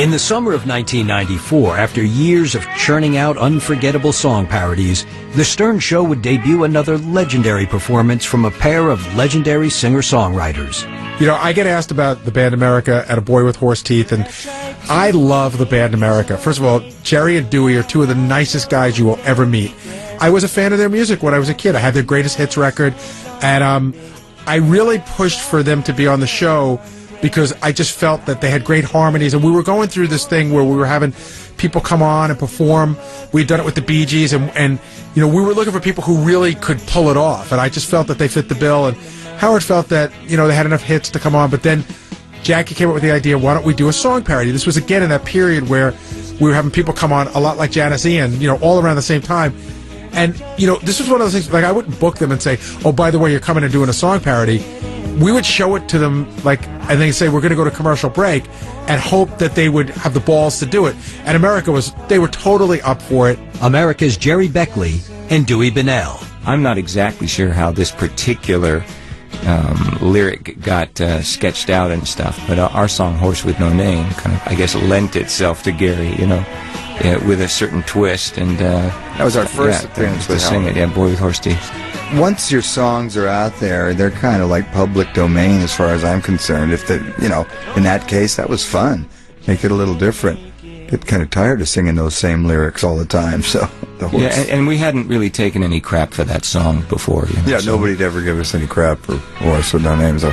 In the summer of 1994, after years of churning out unforgettable song parodies, The Stern Show would debut another legendary performance from a pair of legendary singer-songwriters. You know, I get asked about the band America and A Boy with Horse Teeth, and I love the band America. First of all, Gerry and Dewey are two of the nicest guys you will ever meet. I was a fan of their music when I was a kid. I had their greatest hits record, and I really pushed for them to be on the show because I just felt that they had great harmonies, and we were going through this thing where we were having people come on and perform. We'd done it with the Bee Gees, and you know, we were looking for people who really could pull it off, and I just felt that they fit the bill, and Howard felt that, you know, they had enough hits to come on, but then Jackie came up with the idea, why don't we do a song parody? This was, again, in that period where we were having people come on a lot like Janis Ian, you know, all around the same time. And, you know, this was one of those things, like, I wouldn't book them and say, oh, by the way, you're coming and doing a song parody. We would show it to them, like, and they say, we're going to go to commercial break, and hope that they would have the balls to do it. And they were totally up for it. America's Gerry Beckley and Dewey Bunnell. I'm not exactly sure how this particular lyric got sketched out and stuff, but our song "Horse with No Name" kind of, I guess, lent itself to Gerry, you know, with a certain twist, and that was our first appearance to sing it. Yeah, "Boy with Horse Teeth." Once your songs are out there, they're kind of like public domain, as far as I'm concerned. If they, you know, in that case, that was fun. Make it a little different. Get kind of tired of singing those same lyrics all the time. So yeah, and we hadn't really taken any crap for that song before. You know, yeah, so nobody'd ever give us any crap for Horse with No Name. So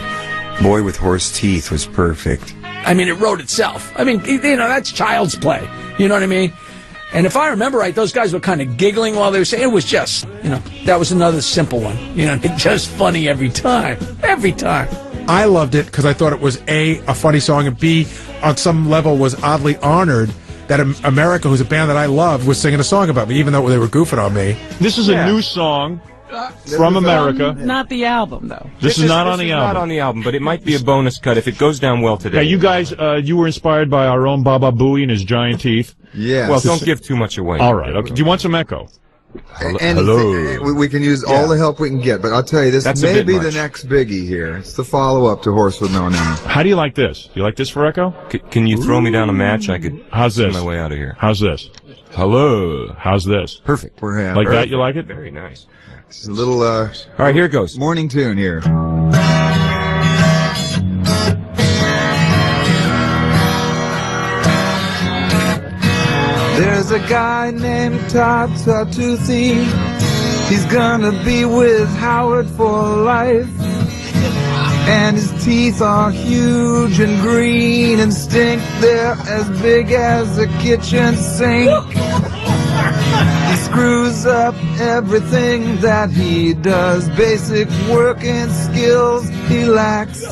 Boy with Horse Teeth was perfect. I mean, it wrote itself. I mean, you know, that's child's play. You know what I mean? And if I remember right, those guys were kind of giggling while they were saying it. Was just, you know, that was another simple one. You know, it's just funny every time. Every time. I loved it because I thought it was A, funny song, and B, on some level was oddly honored that America, who's a band that I love, was singing a song about me, even though they were goofing on me. This is a new song from America. Not the album, though. This is not on the album. Not on the album, but it might be a bonus cut if it goes down well today. Yeah, you guys, you were inspired by our own Baba Booey and his giant teeth. Yeah. Well, don't give too much away. All right. Okay. Do you want some echo? Hello. We can use all the help we can get, but I'll tell you, this may be the next biggie here. It's the follow-up to Horse with No Name. How do you like this? Do you like this for echo? Can you throw me down a match? I could. How's this? My way out of here. How's this? Hello. How's this? Perfect. We're happy. Like that? You like it? Very nice. It's a little all right, here it goes. Morning tune here. There's a guy named Todd Sawtoothie. He's gonna be with Howard for life. And his teeth are huge and green and stink. They're as big as a kitchen sink. He screws up everything that he does. Basic working skills he lacks.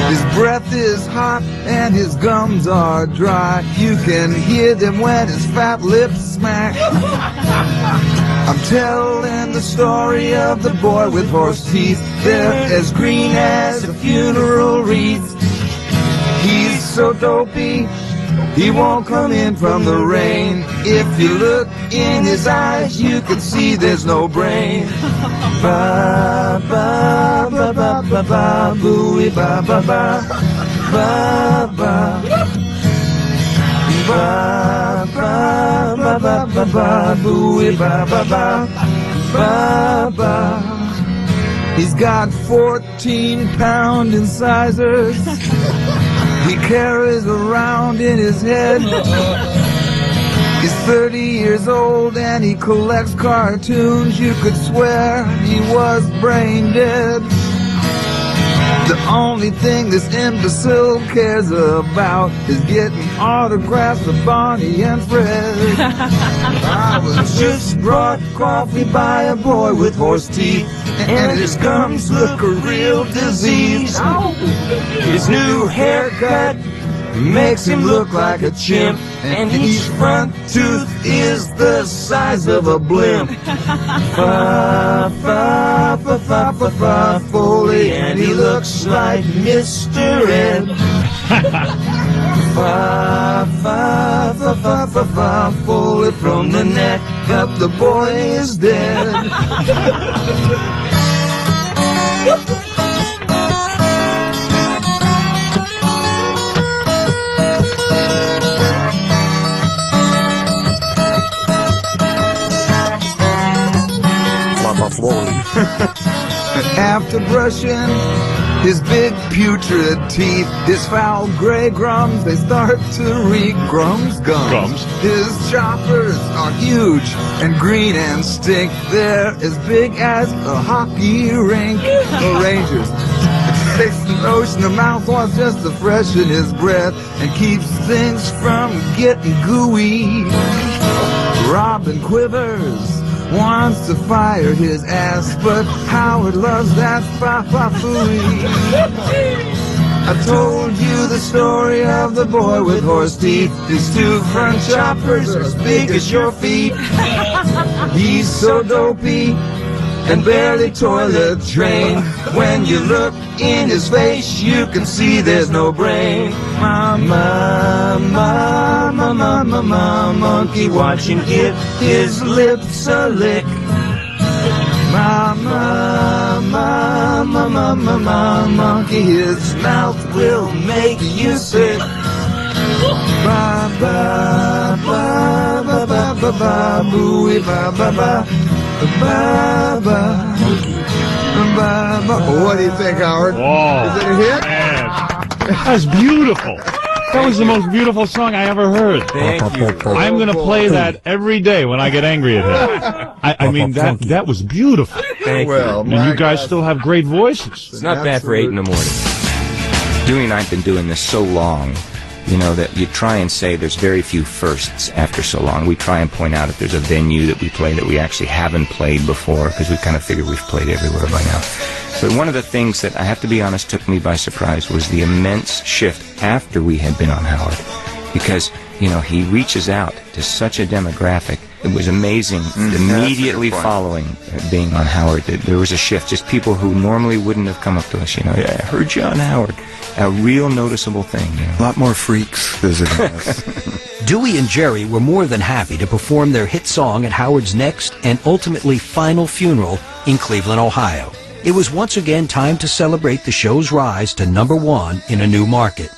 His breath is hot and his gums are dry. You can hear them when his fat lips smack. I'm telling the story of the boy with horse teeth. They're as green as a funeral wreath. He's so dopey, he won't come in from the rain. If you look in his eyes, you can see there's no brain. Ba ba ba ba ba ba booey ba ba ba ba ba ba ba ba ba ba ba booey ba ba ba ba ba. He's got 14-pound incisors he carries around in his head. He's 30 years old and he collects cartoons. You could swear he was brain dead. The only thing this imbecile cares about is getting autographs of Barney and Fred. I was just brought coffee by a boy with horse teeth, and his gums look a real disease. His new haircut makes him look like a chimp, and each front tooth is the size of a blimp. Fa fa fa fa fa fa Foley, and he looks like Mr. Ed. Fa fa fa fa fa fa Foley, from the neck up the boy is dead. After brushing his big putrid teeth, his foul gray grums, they start to reek. Grums. His choppers are huge and green and stink. They're as big as a hockey rink. The Rangers takes the lotion, the mouthwash just to freshen his breath and keeps things from getting gooey. Robin quivers, wants to fire his ass, but Howard loves that fa-fa-fooey. I told you the story of the boy with horse teeth. His two front choppers are as big as your feet. He's so dopey and barely toilet trained. When you look in his face, you can see there's no brain. Mama, monkey watching give his lips a lick. Mama, monkey, his mouth will make you sick. Ba ba ba ba ba ba ba booey ba ba ba ba ba ba ba. What do you think, Howard? Whoa. Is it a hit? Man, that's beautiful. That was the most beautiful song I ever heard. Thank you. I'm going to play that every day when I get angry at him. I mean, that was beautiful. Thank you. And you guys still have great voices. It's not bad for 8 in the morning. Dewey and I have been doing this so long, you know, that you try and say there's very few firsts after so long. We try and point out if there's a venue that we play that we actually haven't played before, because we kind of figure we've played everywhere by now. But one of the things that, I have to be honest, took me by surprise was the immense shift after we had been on Howard. Because, you know, he reaches out to such a demographic. It was amazing. Immediately following being on Howard, there was a shift. Just people who normally wouldn't have come up to us, you know, I heard you on Howard. A real noticeable thing, you know. A lot more freaks visiting us. Dewey and Gerry were more than happy to perform their hit song at Howard's next and ultimately final funeral in Cleveland, Ohio. It was once again time to celebrate the show's rise to #1 in a new market.